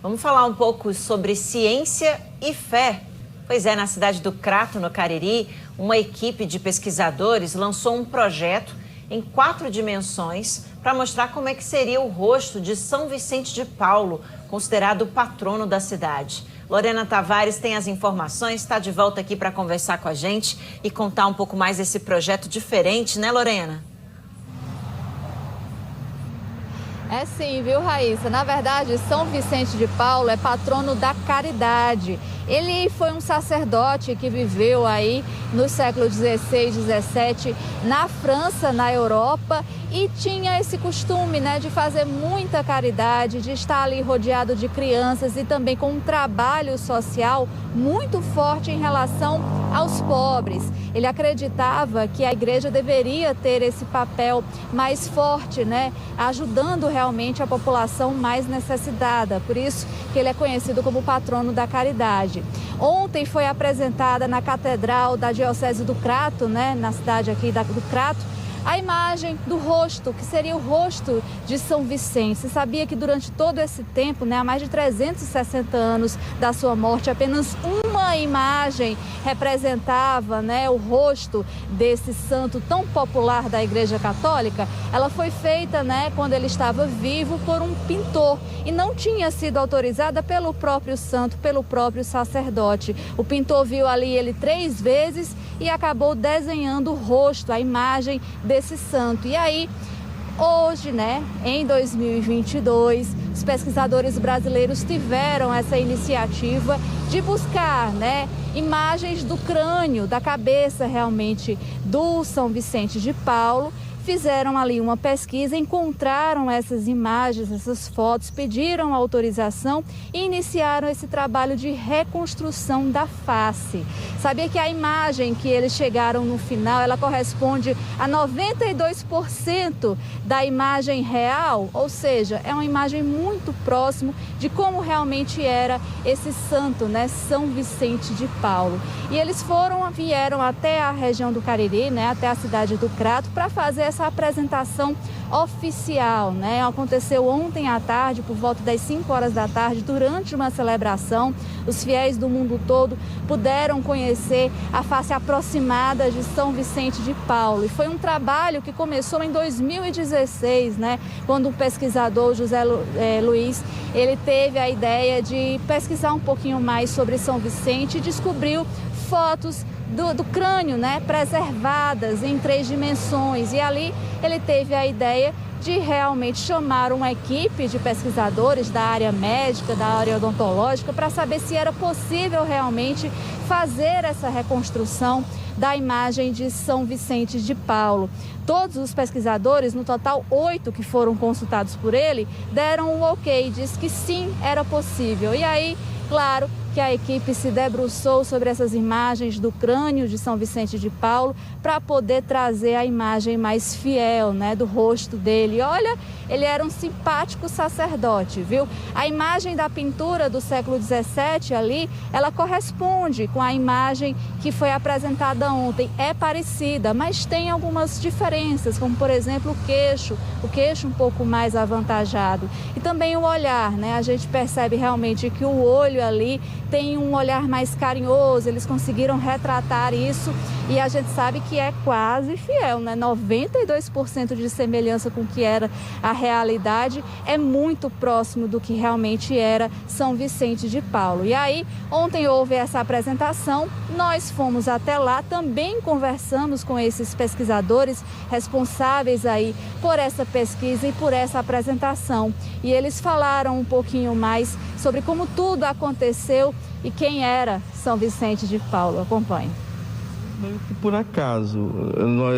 Vamos falar um pouco sobre ciência e fé. Pois é, na cidade do Crato, no Cariri, uma equipe de pesquisadores lançou um projeto em 4 dimensões para mostrar como é que seria o rosto de São Vicente de Paulo, considerado o patrono da cidade. Lorena Tavares tem as informações, está de volta aqui para conversar com a gente e contar um pouco mais desse projeto diferente, né, Lorena? É sim, viu, Raíssa? Na verdade, São Vicente de Paulo é patrono da caridade. Ele foi um sacerdote que viveu aí no século XVI, XVII, na França, na Europa, e tinha esse costume, né, de fazer muita caridade, de estar ali rodeado de crianças e também com um trabalho social muito forte em relação aos pobres. Ele acreditava que a igreja deveria ter esse papel mais forte, né, ajudando realmente a população mais necessitada. Por isso que ele é conhecido como patrono da caridade. Ontem foi apresentada na Catedral da Diocese do Crato, né, na cidade aqui do Crato, a imagem do rosto, que seria o rosto de São Vicente. Você sabia que durante todo esse tempo, né, há mais de 360 anos da sua morte, apenas uma imagem representava, né, o rosto desse santo tão popular da Igreja Católica? Ela foi feita, né, quando ele estava vivo, por um pintor e não tinha sido autorizada pelo próprio santo, pelo próprio sacerdote. O pintor viu ali ele 3 vezes e acabou desenhando o rosto, a imagem desse santo. E aí, hoje, né, em 2022, os pesquisadores brasileiros tiveram essa iniciativa de buscar, né, imagens do crânio, da cabeça realmente do São Vicente de Paulo. Fizeram ali uma pesquisa, encontraram essas imagens, essas fotos, pediram autorização e iniciaram esse trabalho de reconstrução da face. Sabia que a imagem que eles chegaram no final, ela corresponde a 92% da imagem real? Ou seja, é uma imagem muito próxima de como realmente era esse santo, né, São Vicente de Paulo. E eles vieram até a região do Cariri, né, até a cidade do Crato, para fazer essa apresentação oficial, né? Aconteceu ontem à tarde, por volta das 5 horas da tarde, durante uma celebração. Os fiéis do mundo todo puderam conhecer a face aproximada de São Vicente de Paulo. E foi um trabalho que começou em 2016, né? Quando o pesquisador José Luiz, ele teve a ideia de pesquisar um pouquinho mais sobre São Vicente e descobriu fotos do crânio, né, preservadas em 3 dimensões. E ali ele teve a ideia de realmente chamar uma equipe de pesquisadores da área médica, da área odontológica, para saber se era possível realmente fazer essa reconstrução da imagem de São Vicente de Paulo. Todos os pesquisadores, no total 8 que foram consultados por ele, deram um ok, diz que sim, era possível. E aí, claro, que a equipe se debruçou sobre essas imagens do crânio de São Vicente de Paulo para poder trazer a imagem mais fiel, né, do rosto dele. Olha, ele era um simpático sacerdote, viu? A imagem da pintura do século XVII ali, ela corresponde com a imagem que foi apresentada ontem. É parecida, mas tem algumas diferenças, como por exemplo o queixo um pouco mais avantajado. E também o olhar, né? A gente percebe realmente que o olho ali tem um olhar mais carinhoso, eles conseguiram retratar isso e a gente sabe que é quase fiel, né? 92% de semelhança com o que era a realidade, é muito próximo do que realmente era São Vicente de Paulo. E aí, ontem houve essa apresentação, nós fomos até lá, também conversamos com esses pesquisadores responsáveis aí por essa pesquisa e por essa apresentação. E eles falaram um pouquinho mais sobre como tudo aconteceu e quem era São Vicente de Paulo. Acompanhe. Por acaso,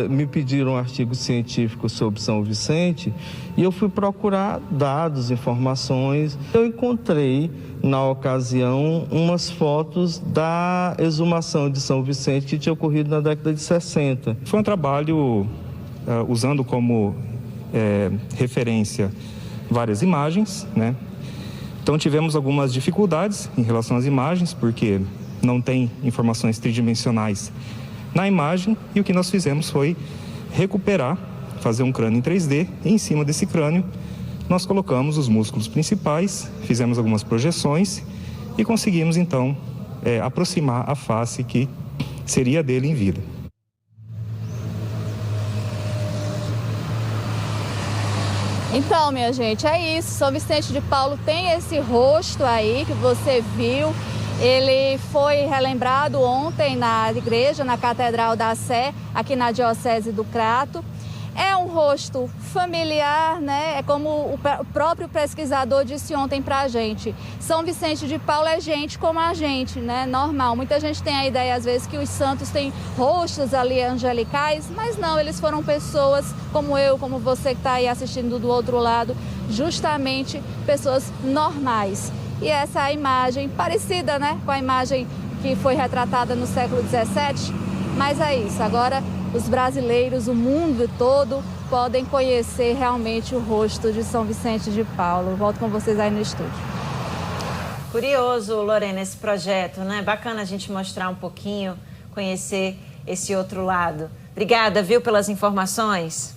me pediram um artigo científico sobre São Vicente e eu fui procurar dados, informações. Eu encontrei, na ocasião, umas fotos da exumação de São Vicente que tinha ocorrido na década de 60. Foi um trabalho usando como referência várias imagens, né? Então tivemos algumas dificuldades em relação às imagens, porque não tem informações tridimensionais na imagem, e o que nós fizemos foi recuperar, fazer um crânio em 3D, e em cima desse crânio nós colocamos os músculos principais, fizemos algumas projeções e conseguimos então aproximar a face que seria dele em vida. Então, minha gente, é isso. São Vicente de Paulo tem esse rosto aí que você viu. Ele foi relembrado ontem na igreja, na Catedral da Sé, aqui na Diocese do Crato. É um rosto familiar, né? É como o próprio pesquisador disse ontem pra gente. São Vicente de Paulo é gente como a gente, né? Normal. Muita gente tem a ideia, às vezes, que os santos têm rostos ali angelicais, mas não, eles foram pessoas como eu, como você que está aí assistindo do outro lado, justamente pessoas normais. E essa é a imagem parecida, né? Com a imagem que foi retratada no século XVII, mas é isso. Agora, os brasileiros, o mundo todo, podem conhecer realmente o rosto de São Vicente de Paulo. Volto com vocês aí no estúdio. Curioso, Lorena, esse projeto, né? Bacana a gente mostrar um pouquinho, conhecer esse outro lado. Obrigada, viu, pelas informações.